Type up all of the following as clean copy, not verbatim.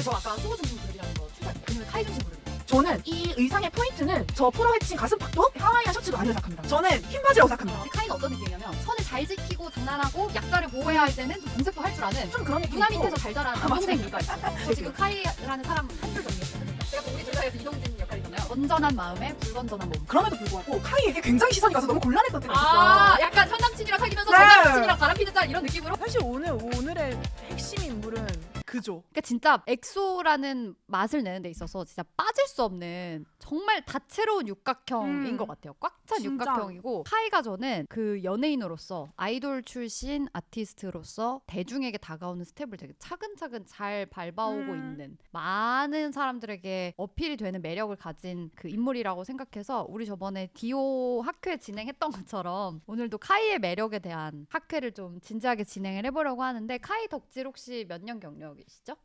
근데 저 아까 수호 중심 그룹이라는 거 추가할게요. 왜냐면 카이 중심 그룹이에요. 저는 이 의상의 포인트는 저 프로 헤칭 가슴팍도 하와이안 셔츠도 아니라고 생각합니다. 저는 흰 바지라고 생각합니다. 카이는 어떤 느낌이냐면 선을 잘 지키고 장난하고 약자를 보호해야 할 때는 좀 공색도 할 줄 아는 좀 그런 누나 느낌이 밑에서 있고. 잘 자란 남동생이가 있어요. 저 지금 카이라는 사람 한 줄 정리했어요. 제가 또 우리 둘 사이에서 이동진 역할이잖아요. 건전한 마음에 불건전한 몸. 그럼에도 불구하고 카이에게 굉장히 시선이 가서 너무 곤란했던 때가 있었어요. 아, 약간 현 남친이랑 사귀면서 네. 전 남친이랑 바람피는 짤 이런 느낌으로. 사실 오늘의 핵심 인물은 그죠. 그러니까 진짜 엑소라는 맛을 내는 데 있어서 진짜 빠질 수 없는 정말 다채로운 육각형인 것 같아요. 꽉 찬 진짜. 육각형이고 카이가 저는 그 연예인으로서 아이돌 출신 아티스트로서 대중에게 다가오는 스텝을 되게 차근차근 잘 밟아오고 있는 많은 사람들에게 어필이 되는 매력을 가진 그 인물이라고 생각해서 우리 저번에 디오 학회 진행했던 것처럼 오늘도 카이의 매력에 대한 학회를 좀 진지하게 진행을 해보려고 하는데 카이 덕질 혹시 몇 년 경력이시죠?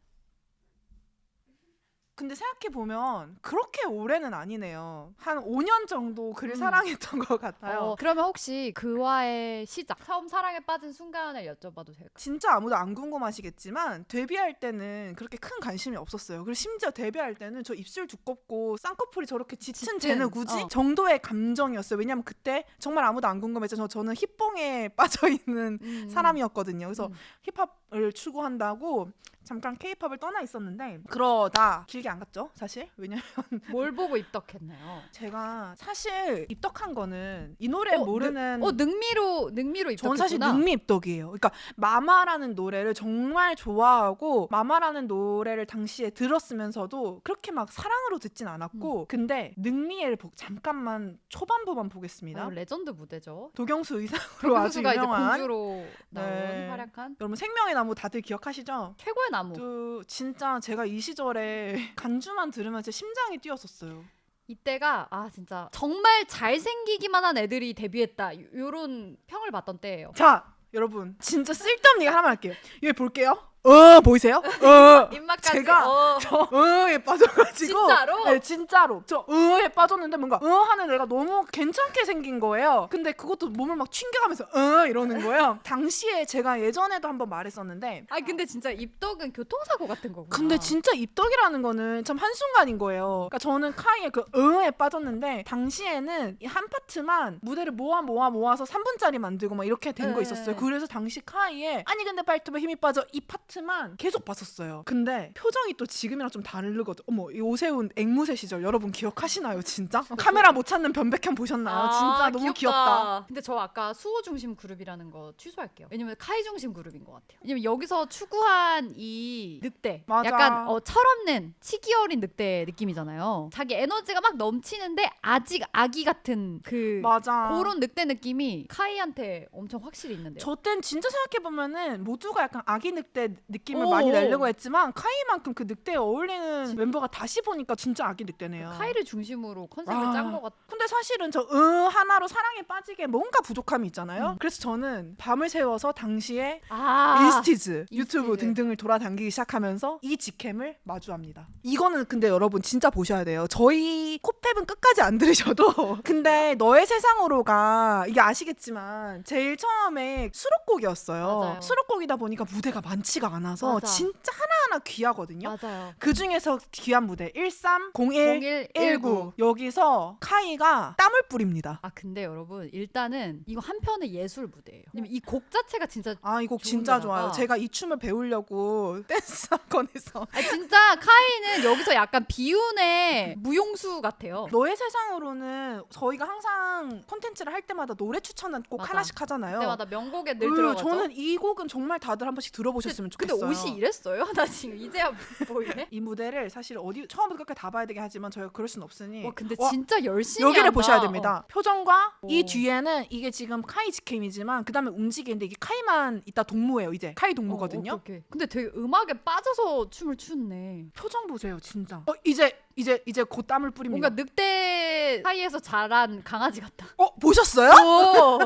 근데 생각해보면 그렇게 오래는 아니네요. 한 5년 정도 그를 사랑했던 것 같아요. 그러면 혹시 그와의 시작, 처음 사랑에 빠진 순간을 여쭤봐도 될까요? 진짜 아무도 안 궁금하시겠지만 데뷔할 때는 그렇게 큰 관심이 없었어요. 그리고 심지어 데뷔할 때는 저 입술 두껍고 쌍꺼풀이 저렇게 짙은 쟤는 굳이? 정도의 감정이었어요. 왜냐면 그때 정말 아무도 안 궁금했죠. 저는 힙봉에 빠져있는 사람이었거든요. 그래서 힙합을 추구한다고 잠깐 케이팝을 떠나 있었는데 그러다 길게 안 갔죠 사실. 왜냐면 뭘 보고 입덕했나요? 제가 사실 입덕한 거는 이 노래 모르는 능미로 입덕했구나. 전 사실 능미 입덕이에요. 그러니까 마마라는 노래를 정말 좋아하고 마마라는 노래를 당시에 들었으면서도 그렇게 막 사랑으로 듣진 않았고 근데 능미를 잠깐만 초반부만 보겠습니다. 레전드 무대죠. 도경수 의상으로 아주 도경수가 이제 유명한 공주로 나온 네. 활약한 여러분 생명의 나무 다들 기억하시죠? 최고의 나무. 또 진짜 제가 이 시절에 간주만 들으면 제 심장이 뛰었었어요. 이때가 진짜 정말 잘생기기만 한 애들이 데뷔했다 요런 평을 받던 때예요. 자 여러분 진짜 쓸데없는 얘기 하나만 할게요. 여기 볼게요. 보이세요? 입맛까지. 제가 저에 빠져가지고 진짜로? 네 진짜로 저에 빠졌는데 뭔가 하는 애가 너무 괜찮게 생긴 거예요. 근데 그것도 몸을 막 튕겨가면서 이러는 거예요. 당시에 제가 예전에도 한번 말했었는데 근데 진짜 입덕은 교통사고 같은 거구나. 근데 진짜 입덕이라는 거는 참 한순간인 거예요. 그러니까 저는 카이의 에 빠졌는데 당시에는 이 한 파트만 무대를 모아서 3분짜리 만들고 막 이렇게 된 거 있었어요. 그래서 당시 카이의 아니 근데 발톱에 힘이 빠져 이 파트만 계속 봤었어요. 근데 표정이 또 지금이랑 좀 다르거든. 어머 이 오세훈 앵무새 시절 여러분 기억하시나요 진짜? 카메라 못 찾는 변백현 보셨나요? 진짜 너무 귀엽다. 근데 저 아까 수호 중심 그룹이라는 거 취소할게요. 왜냐면 카이 중심 그룹인 것 같아요. 왜냐면 여기서 추구한 이 늑대 맞아. 약간 철없는 치기 어린 늑대 느낌이잖아요. 자기 에너지가 막 넘치는데 아직 아기 같은 맞아. 그런 늑대 느낌이 카이한테 엄청 확실히 있는데요. 저 땐 진짜 생각해보면은 모두가 약간 아기 늑대 느낌을 많이 내려고 했지만 카이만큼 그 늑대에 어울리는 멤버가 다시 보니까 진짜 아기 늑대네요. 카이를 중심으로 컨셉을 짠 것 같아. 근데 사실은 저 하나로 사랑에 빠지게 뭔가 부족함이 있잖아요. 그래서 저는 밤을 새워서 당시에 인스티즈, 유튜브 등등을 돌아다니기 시작하면서 이 직캠을 마주합니다. 이거는 근데 여러분 진짜 보셔야 돼요. 저희 코펩은 끝까지 안 들으셔도 근데 너의 세상으로가 이게 아시겠지만 제일 처음에 수록곡이었어요. 맞아요. 수록곡이다 보니까 무대가 많지가 않아서 맞아. 진짜 하나하나 귀하거든요. 맞아요. 그 중에서 귀한 무대 130119 여기서 카이가 땀을 뿌립니다. 근데 여러분 일단은 이거 한편의 예술 무대예요. 왜냐면 이 곡 자체가 진짜 이 곡 좋은 진짜 데다가. 좋아요. 제가 이 춤을 배우려고 댄스 학원에서 진짜 카이는 여기서 약간 비운의 무용수 같아요. 너의 세상으로는 저희가 항상 콘텐츠를 할 때마다 노래 추천은 꼭 맞아. 하나씩 하잖아요. 그때마다 명곡에 늘 들어가죠. 저는 이 곡은 정말 다들 한 번씩 들어보셨으면 좋겠어요. 근데 옷이 이랬어요? 나 지금 이제야 보이네. 이 무대를 사실 어디 처음부터 끝까지 다 봐야 되긴 하지만 저희가 그럴 순 없으니 근데 진짜 열심히 여기를 한다. 보셔야 됩니다. 표정과 이 오. 뒤에는 이게 지금 카이 직캠이지만 그 다음에 움직이는데 이게 카이만 이따 동무예요. 이제 카이 동무거든요. 오케이. 근데 되게 음악에 빠져서 춤을 추네. 표정 보세요 진짜. 이제 곧 땀을 뿌립니다. 뭔가 늑대 사이에서 자란 강아지 같다. 보셨어요? 오.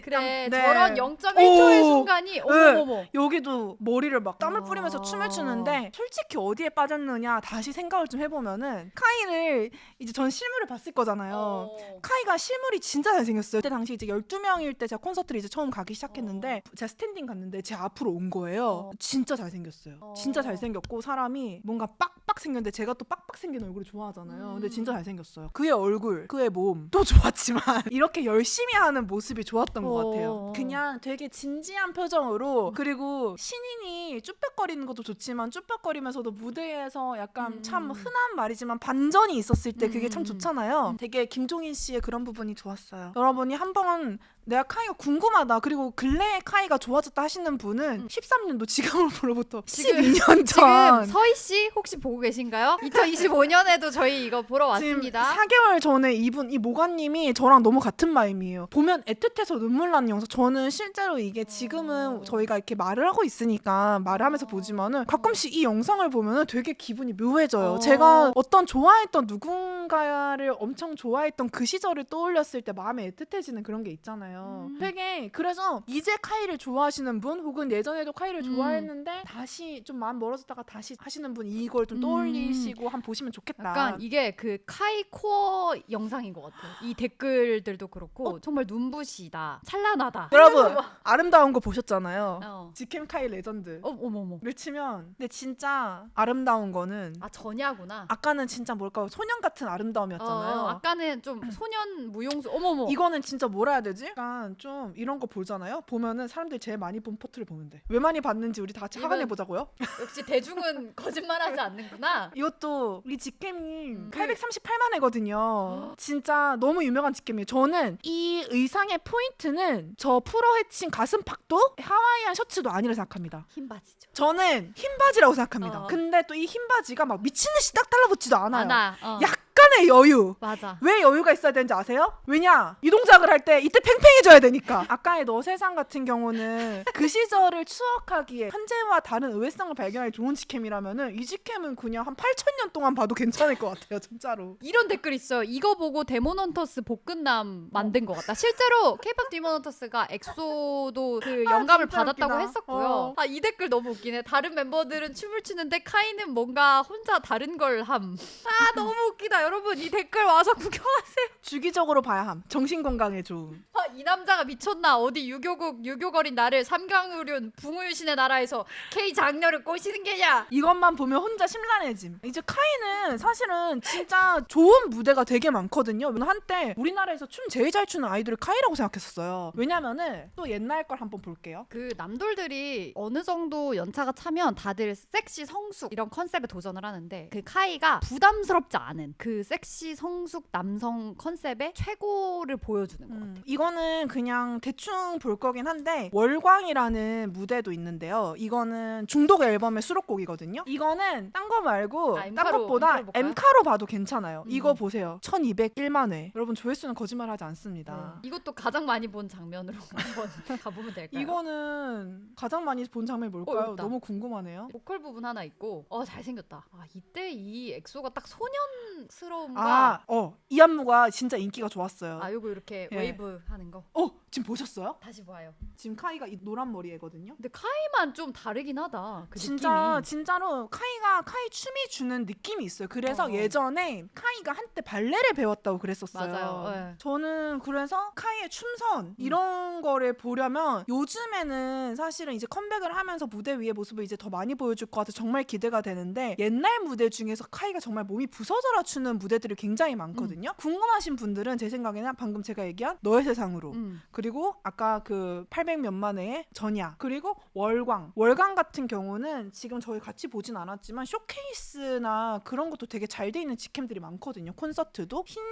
그래 네. 저런 0.1초의 오. 순간이 네. 어머머머. 여기도 머리를 막 땀을 어. 뿌리면서 춤을 추는데 솔직히 어디에 빠졌느냐 다시 생각을 좀 해보면은 카이를 이제 전 실물을 봤을 거잖아요. 카이가 실물이 진짜 잘생겼어요. 그때 당시 이제 12명일 때 제가 콘서트를 이제 처음 가기 시작했는데 제가 스탠딩 갔는데 제 앞으로 온 거예요. 진짜 잘생겼어요. 진짜 잘생겼고 사람이 뭔가 빡빡 생겼는데 제가 또 빡빡 생긴 얼굴을 좋아하잖아요. 근데 진짜 잘생겼어요. 그의 얼굴, 그의 몸 또 좋았지만 이렇게 열심히 하는 모습이 좋았던 것 같아요. 그냥 되게 진지한 표정으로 그리고 신인이 쭈뼛거리는 것도 좋지만 쭈뼛거리면서도 무대에서 약간 참 흔한 말이지만 반전이 있었을 때 그게 참 좋잖아요. 되게 김종인 씨의 그런 부분이 좋았어요. 여러분이 한번 내가 카이가 궁금하다 그리고 근래에 카이가 좋아졌다 하시는 분은 13년도 지금으로부터 지금- 12년 지금 전 서희 씨 혹시 보고 계신가요? 2025년에도 저희 이거 보러 왔습니다. 지금 4개월 전에 이분 이 모가님이 저랑 너무 같은 마음이에요. 보면 애틋해서 눈물 나는 영상. 저는 실제로 이게 지금은 저희가 이렇게 말을 하고 있으니까 말을 하면서 보지만은 가끔씩 이 영상을 보면은 되게 기분이 묘해져요. 제가 어떤 좋아했던 누군가를 엄청 좋아했던 그 시절을 떠올렸을 때 마음에 애틋해지는 그런 게 있잖아요. 되게 그래서 이제 카이를 좋아하시는 분 혹은 예전에도 카이를 좋아했는데 다시 좀 마음 멀어졌다가 다시 하시는 분 이걸 좀 떠올리시고 한번 보시면 좋겠다. 약간 이게 그 카이 코어 영상인 것 같아요. 이 댓글들도 그렇고 정말 눈부시다, 찬란하다. 여러분 아름다운 거 보셨잖아요. 어. 지킴 카이 레전드. 어머머. 를 치면 근데 진짜 아름다운 거는 아 전야구나. 아까는 진짜 뭘까 소년 같은 아름다움이었잖아요. 아까는 좀 소년 무용수. 어머머. 이거는 진짜 뭐라 해야 되지? 약간 좀 이런 거 보잖아요. 보면은 사람들이 제일 많이 본 포트를 보면 돼. 왜 많이 봤는지 우리 다 같이 이건- 확인해 보자고요. 역시 대중은 거짓말하지 않는구나. 이것도 우리 직캠이 838만 회거든요. 진짜 너무 유명한 직캠이에요. 저는 이 의상의 포인트는 저 프로 헤친 가슴팍도 하와이안 셔츠도 아니라 생각합니다. 흰 바지죠. 저는 흰 바지라고 생각합니다. 어. 근데 또 이 흰 바지가 막 미친 듯이 딱 달라붙지도 않아요. 아나. 약간의 여유. 맞아. 왜 여유가 있어야 되는지 아세요? 왜냐? 이 동작을 할 때 이때 팽팽해져야 되니까. 아까의 너 세상 같은 경우는 그 시절을 추억하기에 현재와 다른 의외성을 발견하기 좋은 직캠이라면은 이 직캠은 그냥 한 8,000년 동안 봐도 괜찮을 것 같아요. 진짜로. 이런 댓글 있어요. 이거 보고 데몬헌터스 볶음남 만든 것 같다. 실제로 케이팝 데몬헌터스가 엑소도 그 영감을 진짜 받았다고 웃기다. 했었고요. 이 댓글 너무 웃기네. 다른 멤버들은 춤을 추는데 카이는 뭔가 혼자 다른 걸 함. 너무 웃기다. 여러분 이 댓글 와서 구경하세요. 주기적으로 봐야 함. 정신 건강에 좋음. 이 남자가 미쳤나? 어디 유교거린 나를 삼강의륜 붕우유신의 나라에서 K 장녀를 꼬시는 게냐? 이것만 보면 혼자 심란해짐. 이제 카이는 사실은 진짜 좋은 무대가 되게 많거든요. 한때 우리나라에서 춤 제일 잘 추는 아이돌이 카이라고 생각했었어요. 왜냐면은 또 옛날 걸 한번 볼게요. 그 남돌들이 어느 정도 연차가 차면 다들 섹시 성숙 이런 컨셉에 도전을 하는데 그 카이가 부담스럽지 않은 그 섹시 성숙 남성 컨셉의 최고를 보여주는 것 같아요. 이거는 그냥 대충 볼 거긴 한데 월광이라는 무대도 있는데요. 이거는 중독 앨범의 수록곡이거든요. 이거는 딴 거 말고 딴 엠카로, 것보다 엠카로 볼까요? 엠카로 봐도 괜찮아요. 이거 보세요. 1201만 회. 여러분 조회수는 거짓말하지 않습니다. 이것도 가장 많이 본 장면으로 한번 가보면 될까요? 이거는 가장 많이 본 장면이 뭘까요? 있다. 너무 궁금하네요. 보컬 부분 하나 있고 잘생겼다. 이때 이 엑소가 딱 소년스러움과 이 안무가 진짜 인기가 좋았어요. 요거 이렇게 예. 웨이브 하는 거 지금 보셨어요? 다시 봐요. 지금 카이가 이 노란 머리 애거든요. 근데 카이만 좀 다르긴 하다. 그 진짜 느낌이. 진짜로 카이 춤이 주는 느낌이 있어요. 그래서 어. 예전에 카이가 한때 발레를 배웠다고 그랬었어요. 맞아요. 네. 저는 그래서 카이의 춤선 이런 거를 보려면 요즘에는 사실은 이제 컴백을 하면서 무대 위의 모습을 이제 더 많이 보여줄 것 같아서 정말 기대가 되는데 옛날 무대 중에서 카이가 정말 몸이 부서져라 추는 무대들이 굉장히 많거든요. 궁금하신 분들은 제 생각에는 방금 제가 얘기한 너의 세상으로 그리고 아까 그 800몇만 회의 전야 그리고 월광 같은 경우는 지금 저희 같이 보진 않았지만 쇼케이스나 그런 것도 되게 잘 돼 있는 직캠들이 많거든요. 콘서트도 흰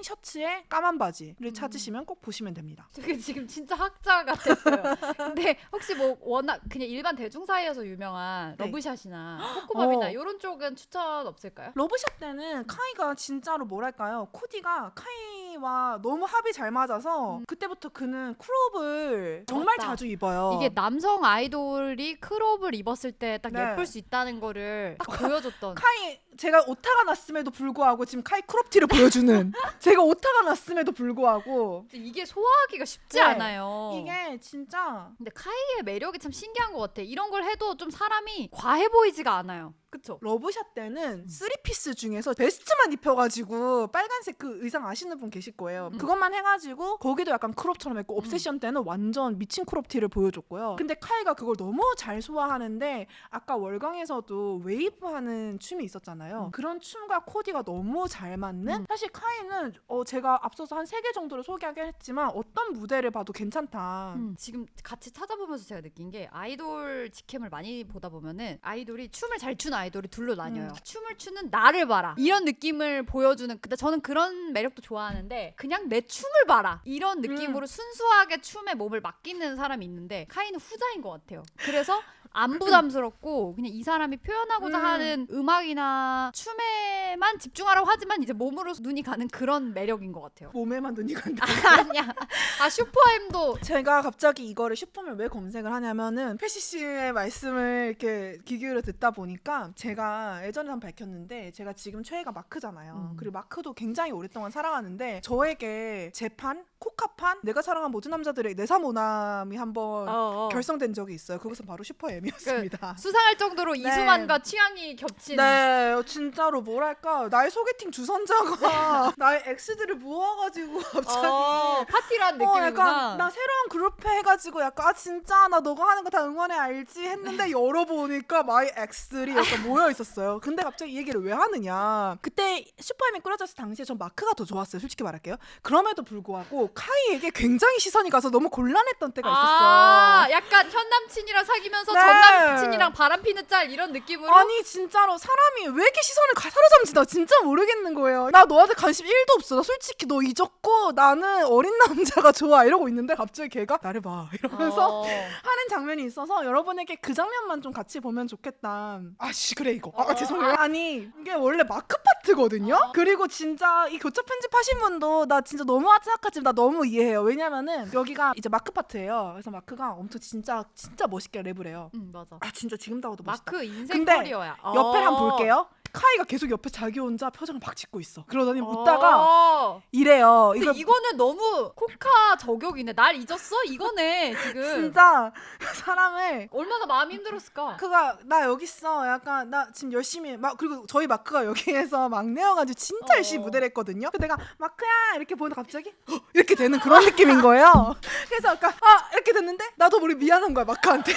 셔츠에 까만 바지를 찾으시면 꼭 보시면 됩니다. 되게 지금 진짜 학자 같았어요. 근데 혹시 뭐 워낙 그냥 일반 대중 사이에서 유명한 네. 러브샷이나 코코밥이나 어. 이런 쪽은 추천 없을까요? 러브샷 때는 카이가 진짜로 뭐랄까요 코디가 카이 카이와 너무 합이 잘 맞아서 그때부터 그는 크롭을 정말 맞다. 자주 입어요. 이게 남성 아이돌이 크롭을 입었을 때 딱 네. 예쁠 수 있다는 거를 딱 보여줬던. 카이 제가 오타가 났음에도 불구하고 지금 카이 크롭티를 보여주는 제가 오타가 났음에도 불구하고 이게 소화하기가 쉽지 네. 않아요. 이게 진짜 근데 카이의 매력이 참 신기한 것 같아. 이런 걸 해도 좀 사람이 과해 보이지가 않아요. 그쵸? 러브샷 때는 3피스 중에서 베스트만 입혀가지고 빨간색 그 의상 아시는 분 계실 거예요. 그것만 해가지고 거기도 약간 크롭처럼 했고 옵세션 때는 완전 미친 크롭티를 보여줬고요. 근데 카이가 그걸 너무 잘 소화하는데 아까 월광에서도 웨이브하는 춤이 있었잖아요. 그런 춤과 코디가 너무 잘 맞는 사실 카이는 제가 앞서서 한 3개 정도를 소개하긴 했지만 어떤 무대를 봐도 괜찮다. 지금 같이 찾아보면서 제가 느낀 게 아이돌 직캠을 많이 보다 보면은 아이돌이 춤을 잘 추는 아이돌이 둘로 나뉘어요. 춤을 추는 나를 봐라 이런 느낌을 보여주는. 근데 저는 그런 매력도 좋아하는데 그냥 내 춤을 봐라 이런 느낌으로 순수하게 춤에 몸을 맡기는 사람이 있는데 카이는 후자인 것 같아요. 그래서 안 부담스럽고 그냥 이 사람이 표현하고자 하는 음악이나 춤에만 집중하라고 하지만 이제 몸으로 눈이 가는 그런 매력인 것 같아요. 몸에만 눈이 간다. 아니야. 슈퍼엠도 제가 갑자기 이거를 슈퍼맨 왜 검색을 하냐면은 패시 씨의 말씀을 이렇게 귀 기울여 듣다 보니까 제가 예전에 한번 밝혔는데 제가 지금 최애가 마크잖아요. 그리고 마크도 굉장히 오랫동안 사랑하는데 저에게 재판, 코카판, 내가 사랑한 모든 남자들의 내사모남이 한번 결성된 적이 있어요. 그것은 바로 슈퍼엠이었습니다. 수상할 정도로 이수만과 취향이 겹친. 네, 진짜로 뭐랄까 나의 소개팅 주선자가 나의 엑스들을 모아가지고 갑자기 파티란 느낌이구나. 약간 나 새로운 그룹 해가지고 약간 진짜 나 너가 하는 거 다 응원해 알지 했는데 열어보니까 마이 엑스들이 약간 모여 있었어요. 근데 갑자기 이 얘기를 왜 하느냐? 그때 슈퍼엠이 꾸려졌을 당시에 전 마크가 더 좋았어요. 솔직히 말할게요. 그럼에도 불구하고 카이에게 굉장히 시선이 가서 너무 곤란했던 때가 있었어요. 약간 현 남친이랑 사귀면서 네. 전 남친이랑 바람피는 짤 이런 느낌으로. 아니 진짜로 사람이 왜 이렇게 시선을 사로잡는지 나 진짜 모르겠는 거예요. 나 너한테 관심 1도 없어. 나 솔직히 너 잊었고 나는 어린 남자가 좋아 이러고 있는데 갑자기 걔가 나를 봐 이러면서 하는 장면이 있어서 여러분에게 그 장면만 좀 같이 보면 좋겠다. 아씨 그래 이거. 죄송해요. 아니 이게 원래 마크 파트거든요. 그리고 진짜 이 교차 편집하신 분도 나 진짜 너무 생각하지만 나 너무 이해해요. 왜냐면은 여기가 이제 마크 파트예요. 그래서 마크가 엄청 진짜 멋있게 랩을 해요. 맞아. 진짜 지금 다가도 멋있다. 마크 인생 근데 커리어야. 옆에 한번 볼게요. 카이가 계속 옆에 자기 혼자 표정을 막 짓고 있어. 그러더니 웃다가 이래요. 근데 이거는 너무 코카 저격이네. 날 잊었어? 이거네 지금. 진짜 사람을 얼마나 마음이 힘들었을까. 그가 나 여기 있어. 약간 나 지금 열심히 막 그리고 저희 마크가 여기에서 막내여가지고 진짜 열심히 무대를 했거든요. 근데 내가 마크야 이렇게 보는데 갑자기 이렇게 되는 그런 느낌인 거예요. 그래서 아까 이렇게 됐는데 나도 모르게 미안한 거야 마크한테.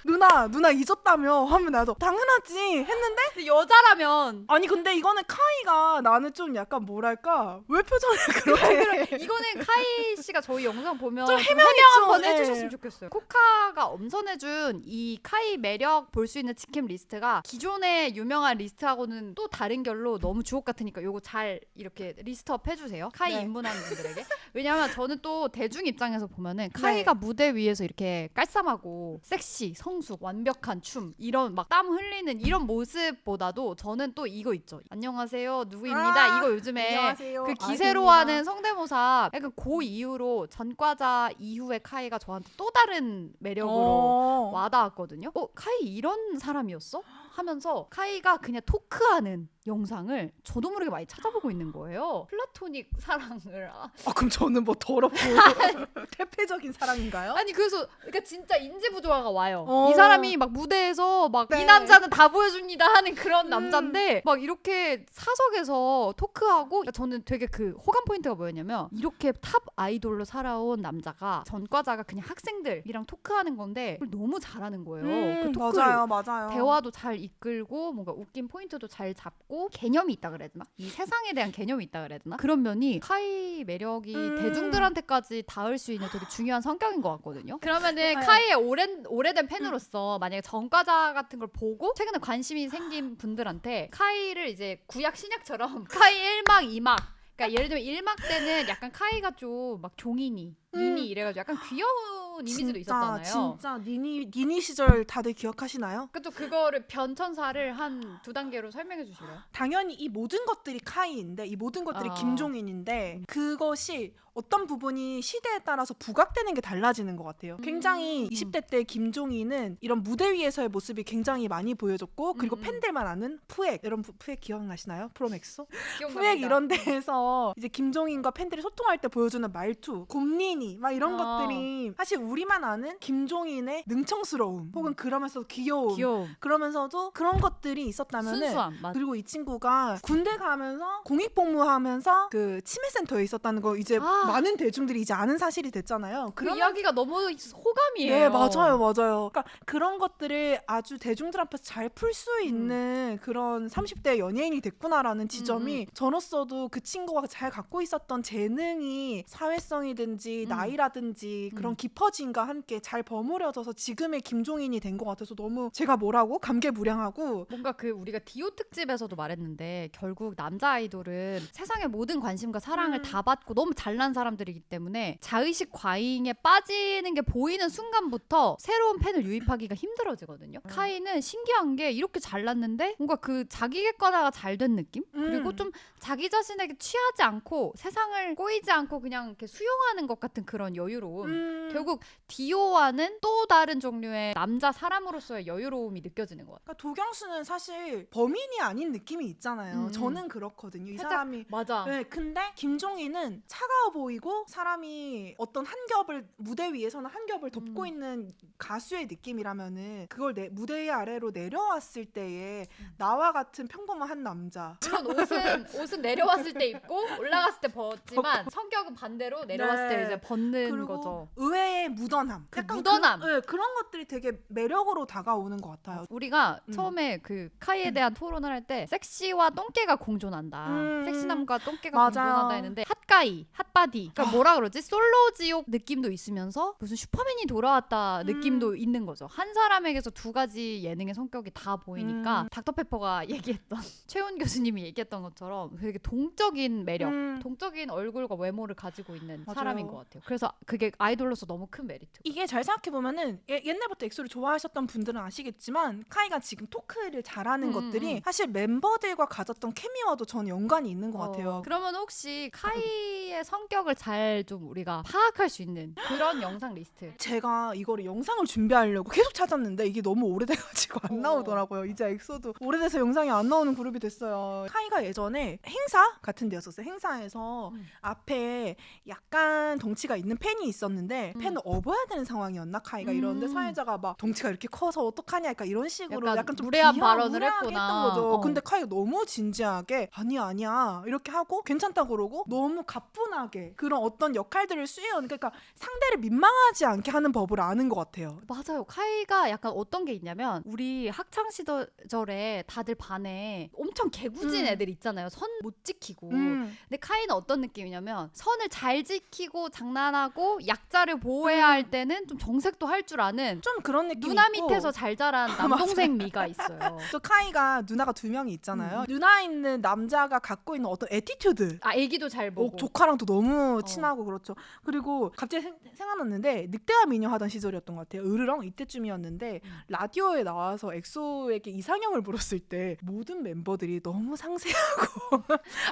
누나 잊었다며 하면 나도 당연하지 했는데 근데 여자라면 아니 근데 이거는 카이가 나는 좀 약간 뭐랄까 왜 표정을 그렇게 이거는 카이 씨가 저희 영상 보면 좀 좀 해명이 한번 좀, 해주셨으면 예. 좋겠어요. 코카가 엄선해준 이 카이 매력 볼 수 있는 직캠 리스트가 기존의 유명한 리스트하고는 또 다른 결로 너무 주옥 같으니까 요거 잘 이렇게 리스트업 해주세요. 카이 네. 입문하는 분들에게. 왜냐면 저는 또 대중 입장에서 보면은 카이가 무대 위에서 이렇게 깔쌈하고 섹시, 성숙, 완벽한 춤 이런 막 땀 흘리는 이런 모습보다도 저는 또 이거 있죠. 안녕하세요 누구입니다. 이거 요즘에 안녕하세요. 그 기세로 하는 성대모사 약간 그 이후로 전과자 이후에 카이가 저한테 또 다른 매력으로 와닿았거든요. 카이 이런 사람이었어? 하면서 카이가 그냥 토크하는 영상을 저도 모르게 많이 찾아보고 있는 거예요. 플라토닉 사랑을 그럼 저는 뭐 더럽고 퇴폐적인 사랑인가요? 아니 그러니까 진짜 인지 부조화가 와요. 어. 이 사람이 막 무대에서 막 이 네. 남자는 다 보여줍니다 하는 그런 남자인데 막 이렇게 사석에서 토크하고 그러니까 저는 되게 그 호감 포인트가 뭐였냐면 이렇게 탑 아이돌로 살아온 남자가 전과자가 그냥 학생들이랑 토크하는 건데 그걸 너무 잘하는 거예요. 그 토크를 맞아요. 대화도 잘 이끌고 뭔가 웃긴 포인트도 잘 잡고 개념이 있다 그래야 되나? 이 세상에 대한 개념이 있다 그래야 되나? 그런 면이 카이 매력이 대중들한테까지 닿을 수 있는 되게 중요한 성격인 것 같거든요. 그러면은 카이의 오래된 팬으로서 만약에 전과자 같은 걸 보고 최근에 관심이 생긴 분들한테 카이를 이제 구약 신약처럼 카이 1막 2막 그러니까 예를 들면 1막 때는 약간 카이가 좀 막 종이니 니니 이래가지고 약간 귀여운 이미지도 있었잖아요. 진짜 니니 시절 다들 기억하시나요? 또 그거를 변천사를 한 2단계로 설명해 주실래요? 당연히 이 모든 것들이 카이인데 이 모든 것들이 김종인인데 그것이 어떤 부분이 시대에 따라서 부각되는 게 달라지는 것 같아요. 굉장히 20대 때 김종인은 이런 무대 위에서의 모습이 굉장히 많이 보여졌고 그리고 팬들만 아는 푸엑, 여러분 푸엑 기억나시나요? 프로맥스? 푸엑 이런 데에서 이제 김종인과 팬들이 소통할 때 보여주는 말투, 곰니니 막 이런 것들이 사실 우리만 아는 김종인의 능청스러움 혹은 그러면서 귀여움. 그러면서도 그런 것들이 있었다면은 순수함. 맞아. 그리고 이 친구가 군대 가면서 공익복무하면서 그 치매센터에 있었다는 거 이제 많은 대중들이 이제 아는 사실이 됐잖아요. 그 이야기가 너무 호감이에요. 네, 맞아요. 그러니까 그런 것들을 아주 대중들 앞에서 잘 풀 수 있는 그런 30대 연예인이 됐구나라는 지점이 저로서도 그 친구가 잘 갖고 있었던 재능이 사회성이든지 나이라든지 그런 깊어짐과 함께 잘 버무려져서 지금의 김종인이 된 것 같아서 너무 제가 감개무량하고 뭔가 그 우리가 디오 특집에서도 말했는데 결국 남자 아이돌은 세상의 모든 관심과 사랑을 다 받고 너무 잘난 사람들이기 때문에 자의식 과잉에 빠지는 게 보이는 순간부터 새로운 팬을 유입하기가 힘들어지거든요. 카이는 신기한 게 이렇게 잘났는데 뭔가 그 자기 객관화가 잘 된 느낌? 그리고 좀 자기 자신에게 취하지 않고 세상을 꼬이지 않고 그냥 이렇게 수용하는 것 같은 그런 여유로움. 결국 디오와는 또 다른 종류의 남자 사람으로서의 여유로움이 느껴지는 것 같아요. 그러니까 도경수는 사실 범인이 아닌 느낌이 있잖아요. 저는 그렇거든요. 이 살짝, 사람이 맞아. 네, 근데 김종인은 차가워 보이고 사람이 어떤 한 겹을 무대 위에서는 한 겹을 덮고 있는 가수의 느낌이라면은 그걸 무대 아래로 내려왔을 때에 나와 같은 평범한 남자. 물론 옷은 내려왔을 때 입고 올라갔을 때 벗지만 성격은 반대로 내려왔을 때 이제 벗는 그리고 거죠. 의외의 묻어남. 그 약간 묻어남. 그런 것들이 되게 매력으로 다가오는 것 같아요. 우리가 처음에 그 카이에 대한 토론을 할 때 섹시와 똥개가 공존한다. 섹시남과 똥개가 맞아요. 공존한다 했는데 핫가이, 핫바디. 그러니까 뭐라 그러지? 솔로지옥 느낌도 있으면서 무슨 슈퍼맨이 돌아왔다 느낌도 있는 거죠. 한 사람에게서 두 가지 예능의 성격이 다 보이니까 닥터페퍼가 얘기했던 최훈 교수님이 얘기했던 것처럼 되게 동적인 매력, 동적인 얼굴과 외모를 가지고 있는 맞아요. 사람인 것 같아요. 그래서 그게 아이돌로서 너무 큰 메리트. 이게 잘 생각해보면은 옛날부터 엑소를 좋아하셨던 분들은 아시겠지만 카이가 지금 토크를 잘하는 것들이 사실 멤버들과 가졌던 케미와도 저는 연관이 있는 것 같아요. 그러면 혹시 카이의 성격을 잘 좀 우리가 파악할 수 있는 그런 영상 리스트. 제가 이거를 영상을 준비하려고 계속 찾았는데 이게 너무 오래돼가지고 안 나오더라고요. 이제 엑소도 오래돼서 영상이 안 나오는 그룹이 됐어요. 카이가 예전에 행사 같은 데였었어요. 행사에서 앞에 약간 덩치가 있는 팬이 있었는데 팬을 업어야 되는 상황이었나 카이가 이러는데 사회자가 막 덩치가 이렇게 커서 어떡하냐 약간 이런 식으로 약간 좀 무례한 비하, 발언을 무례하게 했구나. 했던 거죠. 근데 카이가 너무 진지하게 아니야 이렇게 하고 괜찮다고 그러고 너무 가뿐하게 그런 어떤 역할들을 수행하는 그러니까 상대를 민망하지 않게 하는 법을 아는 것 같아요. 맞아요. 카이가 약간 어떤 게 있냐면 우리 학창 시절에 다들 반에 엄청 개구진 애들 있잖아요. 선 못 지키고. 근데 카이는 어떤 느낌이냐면 선을 잘 지키고 장난하고 약자를 보호해야 할 때는 좀 정색도 할 줄 아는 좀 그런 느낌이 누나 있고. 밑에서 잘 자란 남동생 미가 있어요. 또 카이가 누나가 2명이 있잖아요. 누나 있는 남자가 갖고 있는 어떤 애티튜드. 애기도 잘 보고. 조카랑도 너무 친하고 그렇죠. 그리고 갑자기 생각났는데 늑대와 미녀 하던 시절이었던 것 같아요. 으르렁 이때쯤이었는데 라디오에 나와서 엑소에게 이상형을 물었을 때 모든 멤버들이 너무 상세하고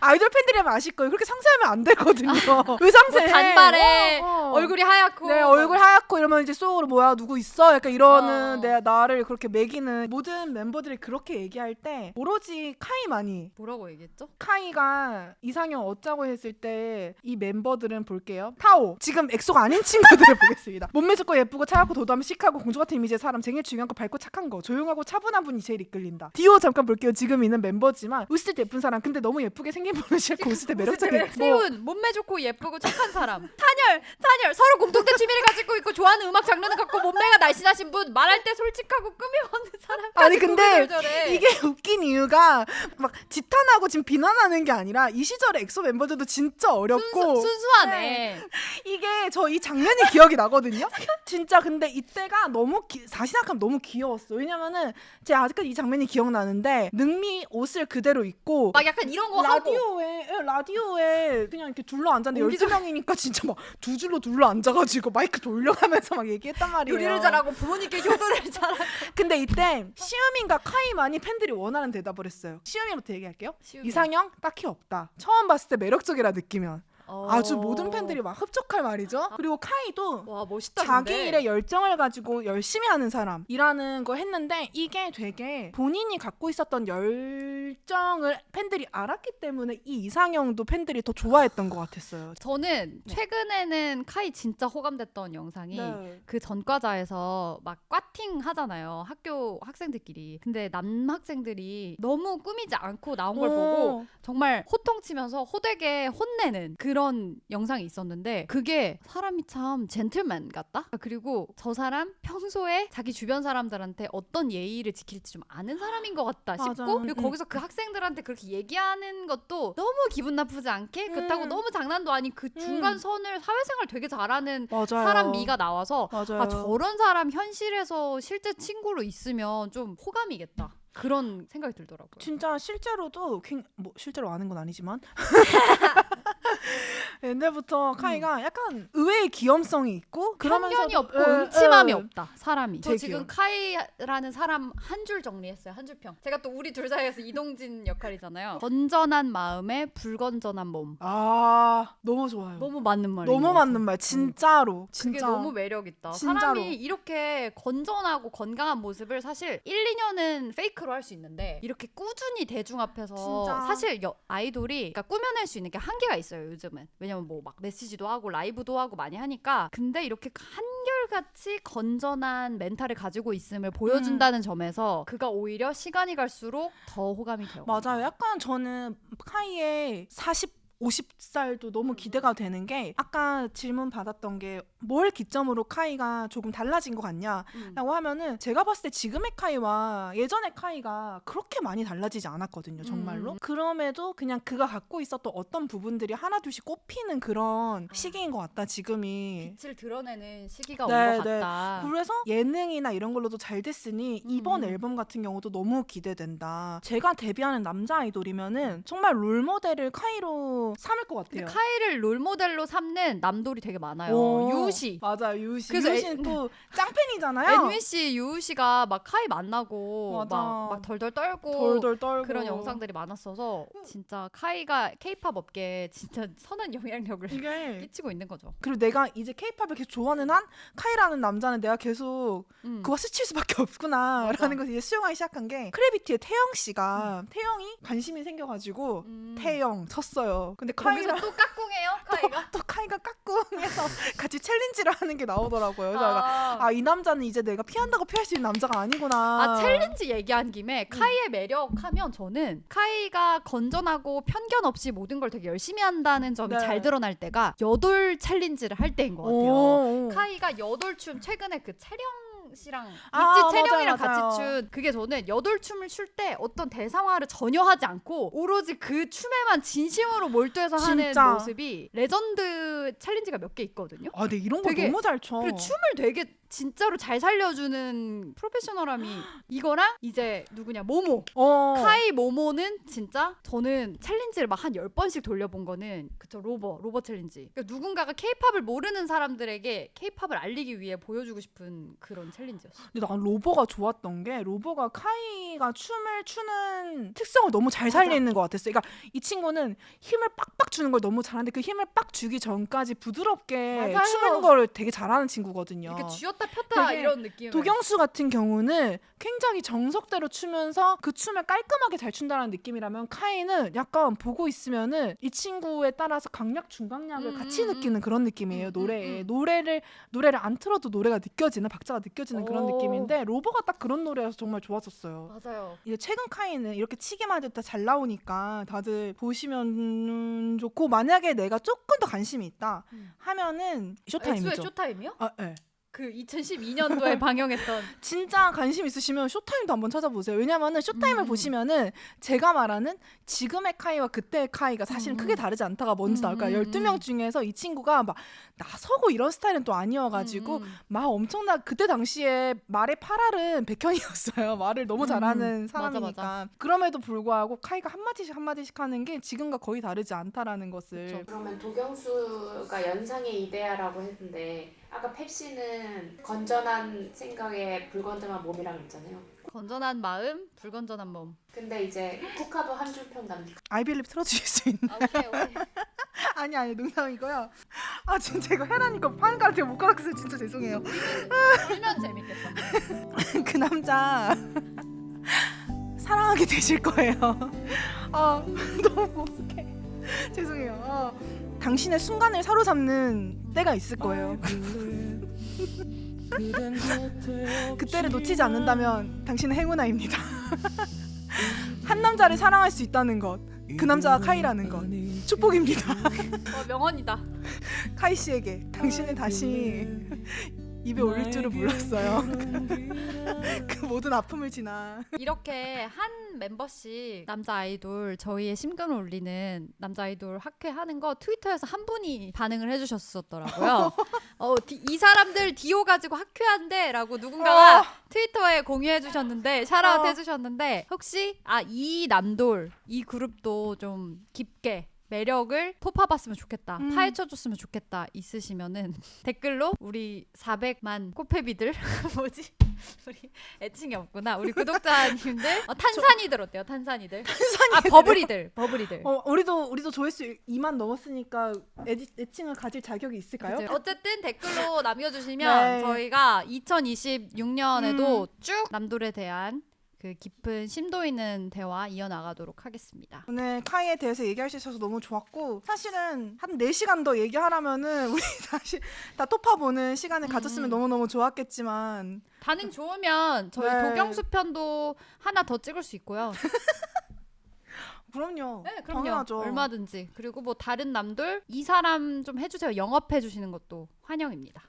아이돌 팬들이라면 아실 거예요. 그렇게 상세하면 안 되거든요. 왜 상세해? 단발에 얼굴이 하얗고. 네, 얼굴 하얗고 이러면 이제 속으로 뭐야 누구 있어? 약간 이러는 나를 그렇게 매기는 모든 멤버들이 그렇게 얘기할 때 오로지 카이만이 뭐라고 얘기했죠? 카이가 이상형 어쩌고 했을 때 이 멤버들은 볼게요. 타오 지금 엑소가 아닌 친구들을 보겠습니다. 몸매 좋고 예쁘고 차갑고 도도하면 시크하고 공주 같은 이미지의 사람 제일 중요한 거 밝고 착한 거 조용하고 차분한 분이 제일 이끌린다. 디오 잠깐 볼게요. 지금 있는 멤버지만 웃을 때 예쁜 사람 근데 너무 예쁘게 생긴 분은 싫고 웃을 때 매력적인 세훈 몸매 좋고 예쁘고 착한 사람. 탄열 서로 공통된 취미를 가지고 있고 좋아하는 음악 장르는 같고 몸매가 날씬하신 분 말할 때 솔직하고 꾸미없는 사람. 아니 근데 이게 웃긴 이유가 막 지탄하고 지금 비난하는 게 아니라 이 시절에 엑소 멤버들도 진짜 어렵고 어렸고 순수하네. 이게 저 이 장면이 기억이 나거든요. 진짜 근데 이때가 너무 다시 생각하면 너무 귀여웠어. 왜냐면은 제가 아직까지 이 장면이 기억나는데 능미 옷을 그대로 입고 막 약간 이런 거 하고. 라디오에 그냥 이렇게 둘러 앉았는데 옹기종- 12명이니까 진짜 막 두 줄로 둘러 앉아가지고 마이크 돌려가면서 막 얘기했단 말이에요. 요리를 잘하고 부모님께 효도를 잘하고. 근데 이때 시우민과 카이만이 팬들이 원하는 대답을 했어요. 시우민부터 얘기할게요. 이상형 딱히 없다. 처음 봤을 때 매력적이라 느끼면. 아주 모든 팬들이 막 흡족할 말이죠. 그리고 카이도 와 멋있다. 자기 근데. 일에 열정을 가지고 열심히 하는 사람이라는 거 했는데 이게 되게 본인이 갖고 있었던 열정을 팬들이 알았기 때문에 이 이상형도 팬들이 더 좋아했던 것 같았어요. 저는 네. 최근에는 카이 진짜 호감됐던 영상이 그 전과자에서 막 꽈팅 하잖아요. 학교 학생들끼리. 근데 남학생들이 너무 꾸미지 않고 나온 걸 보고 정말 호통치면서 호되게 혼내는 그런 영상이 있었는데 그게 사람이 참 젠틀맨 같다? 그리고 저 사람 평소에 자기 주변 사람들한테 어떤 예의를 지킬지 좀 아는 사람인 것 같다 싶고 맞아. 그리고 거기서 그 학생들한테 그렇게 얘기하는 것도 너무 기분 나쁘지 않게 그렇다고 너무 장난도 아닌 그 중간 선을 사회생활 되게 잘하는 맞아요. 사람 미가 나와서 맞아요. 아 저런 사람 현실에서 실제 친구로 있으면 좀 호감이겠다 그런 생각이 들더라고요. 진짜 실제로도 뭐 실제로 아는 건 아니지만 옛날부터 카이가 약간 의외의 귀염성이 있고 편견이 그러면서도- 없고 음침함이 없다 사람이. 저 되게 지금 귀여워. 카이라는 사람 한 줄 정리했어요. 한 줄평. 제가 또 우리 둘 사이에서 이동진 역할이잖아요. 건전한 마음에 불건전한 몸. 아 너무 좋아요. 너무 맞는 말이에요. 너무 맞는 말 진짜로 그게 진짜 너무 매력있다. 진짜로. 사람이 이렇게 건전하고 건강한 모습을 사실 1, 2년은 페이크로 할 수 있는데 이렇게 꾸준히 대중 앞에서 진짜. 사실 아이돌이 그러니까 꾸며낼 수 있는 게 한계가 있어요. 요즘은. 왜냐면 뭐 막 메시지도 하고 라이브도 하고 많이 하니까 근데 이렇게 한결같이 건전한 멘탈을 가지고 있음을 보여준다는 점에서 그가 오히려 시간이 갈수록 더 호감이 돼요. 맞아요. 약간 저는 카이의 50살도 너무 기대가 되는 게 아까 질문 받았던 게 뭘 기점으로 카이가 조금 달라진 것 같냐라고 하면은 제가 봤을 때 지금의 카이와 예전의 카이가 그렇게 많이 달라지지 않았거든요. 정말로. 그럼에도 그냥 그가 갖고 있었던 어떤 부분들이 하나둘씩 꼽히는 그런 시기인 것 같다. 지금이. 빛을 드러내는 시기가 네, 온 것 네. 같다. 그래서 예능이나 이런 걸로도 잘 됐으니 이번 앨범 같은 경우도 너무 기대된다. 제가 데뷔하는 남자 아이돌이면은 정말 롤모델을 카이로 삼을 것 근데 같아요. 카이를 롤모델로 삼는 남돌이 되게 많아요. 오, 유우씨. 맞아요. 유우씨. 그래서 유우씨는 또 짱팬이잖아요. NUC 유우씨가 막 카이 만나고 맞아. 막 덜덜 떨고 돌돌 떨고 그런 영상들이 많았어서 진짜 카이가 K-팝 업계에 진짜 선한 영향력을 이게 끼치고 있는 거죠. 그리고 내가 이제 케이팝을 계속 좋아하는 한 카이라는 남자는 내가 계속 그거 스칠 수밖에 없구나라는 것을 이제 수용하기 시작한 게 크래비티의 태영 씨가 태영이 관심이 생겨가지고 태영 쳤어요. 근데 거기서 카이가 또 까꿍해요 카이가. 또 카이가 까꿍해서 같이 챌린지를 하는 게 나오더라고요. 그래서 내가 이 남자는 이제 내가 피한다고 피할 수 있는 남자가 아니구나. 챌린지 얘기한 김에 카이의 매력하면 저는 카이가 건전하고 편견 없이 모든 걸 되게 열심히 한다는 점이 네. 잘 드러날 때가 여돌 챌린지를 할 때인 것 같아요. 오. 카이가 여돌춤 최근에 그 채령 씨랑 아, 있지 채령이랑 맞아요, 맞아요. 같이 춘 그게 저는 여돌춤을 출 때 어떤 대상화를 전혀 하지 않고 오로지 그 춤에만 진심으로 몰두해서 하는 진짜. 모습이 레전드 챌린지가 몇 개 있거든요. 아, 근데 이런 거 되게- 너무 잘 쳐. 그리고 춤을 되게 진짜로 잘 살려주는 프로페셔널함이 이거랑 이제 누구냐 모모 카이 모모는 진짜 저는 챌린지를 막 한 10번씩 돌려본 거는 그쵸 로버 챌린지 그러니까 누군가가 케이팝을 모르는 사람들에게 케이팝을 알리기 위해 보여주고 싶은 그런 챌린지였어. 근데 난 로버가 좋았던 게 로버가 카이가 춤을 추는 특성을 너무 잘 살리는 것 같았어요. 그러니까 이 친구는 힘을 빡빡 주는 걸 너무 잘하는데 그 힘을 빡 주기 전까지 부드럽게 맞아요. 추는 걸 되게 잘하는 친구거든요. 이렇게 쥐었다 폈다 되게 이런 느낌. 도경수 같은 경우는 굉장히 정석대로 추면서 그 춤을 깔끔하게 잘 춘다는 느낌이라면 카이는 약간 보고 있으면은 이 친구에 따라서 강약 중강약을 같이 느끼는 그런 느낌이에요. 노래에 노래를 안 틀어도 노래가 느껴지는 박자가 느껴지는 그런 오. 느낌인데 로버가 딱 그런 노래여서 정말 좋았었어요. 맞아요. 이제 최근 카이는 이렇게 치기만 해도 다 잘 나오니까 다들 보시면 좋고 만약에 내가 조금 더 관심이 있다 하면은 쇼타임이죠. 엑소의 쇼타임이요? 아, 네. 그 2012년도에 방영했던 진짜 관심 있으시면 쇼타임도 한번 찾아보세요. 왜냐면은 쇼타임을 보시면은 제가 말하는 지금의 카이와 그때의 카이가 사실은 크게 다르지 않다가 뭔지 나올 거예요. 12명 중에서 이 친구가 막 나서고 이런 스타일은 또 아니어가지고 막 엄청나 그때 당시에 말의 팔알은 백현이었어요. 말을 너무 잘하는 맞아, 사람이니까. 맞아. 그럼에도 불구하고 카이가 한마디씩 하는 게 지금과 거의 다르지 않다라는 것을. 그쵸. 그러면 도경수가 연상의 이데아라고 했는데 아까 펩시는 건전한 생각에 불건전한 몸이라고 했잖아요. 건전한 마음, 불건전한 몸. 근데 이제 코카도 한 줄 평답니다. 아이빌립 틀어주실 수 있나? 아, 오케이. 아니 농담이고요. 아 진짜 이거 헤라니까 판가를 제가 못 가르쳐서 진짜 죄송해요. 울면 재밌겠다. 그 남자 사랑하게 되실 거예요. 아 너무 어떡해. 죄송해요. 당신의 순간을 사로잡는 때가 있을 거예요. 그때를 놓치지 않는다면 당신은 행운아입니다. 한 남자를 사랑할 수 있다는 것, 그 남자가 카이라는 것 축복입니다. 명언이다. 카이 씨에게 당신을 다시 입에 올릴 줄은 몰랐어요. 그 모든 아픔을 지나. 이렇게 한 멤버씩 남자 아이돌 저희의 심금을 울리는 남자 아이돌 학회하는 거 트위터에서 한 분이 반응을 해주셨었더라고요. 이 사람들 디오 가지고 학회한대 라고 누군가가 트위터에 공유해주셨는데 샤라웃 해주셨는데 혹시 이 남돌 이 그룹도 좀 깊게 매력을 퍼봐봤으면 좋겠다, 파헤쳐줬으면 좋겠다 있으시면은 댓글로 우리 400만 코페비들 뭐지? 우리 애칭이 없구나. 우리 구독자님들 탄산이들 어때요? 탄산이들. 버블이들. 우리도 조회수 2만 넘었으니까 애칭을 가질 자격이 있을까요? 그치? 어쨌든 댓글로 남겨주시면 네. 저희가 2026년에도 쭉 남돌에 대한 그 깊은 심도 있는 대화 이어나가도록 하겠습니다. 오늘 카이에 대해서 얘기할 수 있어서 너무 좋았고 사실은 한 4시간 더 얘기하라면은 우리 다시 다 토파보는 시간을 가졌으면 너무너무 좋았겠지만 반응 좋으면 저희 네. 도경수 편도 하나 더 찍을 수 있고요. 그럼요. 네, 그럼요. 당연하죠. 얼마든지. 그리고 뭐 다른 남들 이 사람 좀 해주세요. 영업해 주시는 것도 환영입니다.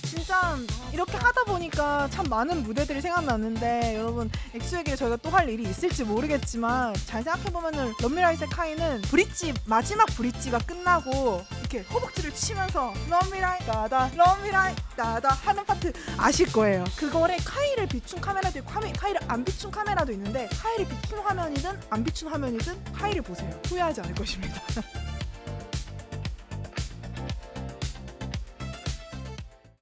진짜 이렇게 하다 보니까 참 많은 무대들이 생각나는데 여러분 엑소에게 저희가 또 할 일이 있을지 모르겠지만 잘 생각해보면은 럼미라이트의 카이는 브릿지 마지막 브릿지가 끝나고 이렇게 허벅지를 치면서 럼미라이트 따다 럼미라이트 따다 하는 파트 아실 거예요. 그거를 카이를 비춘 카메라도 있고 카이를 안 비춘 카메라도 있는데 카이를 비춘 화면이든 안 비춘 화면이든 카이를 보세요. 후회하지 않을 것입니다.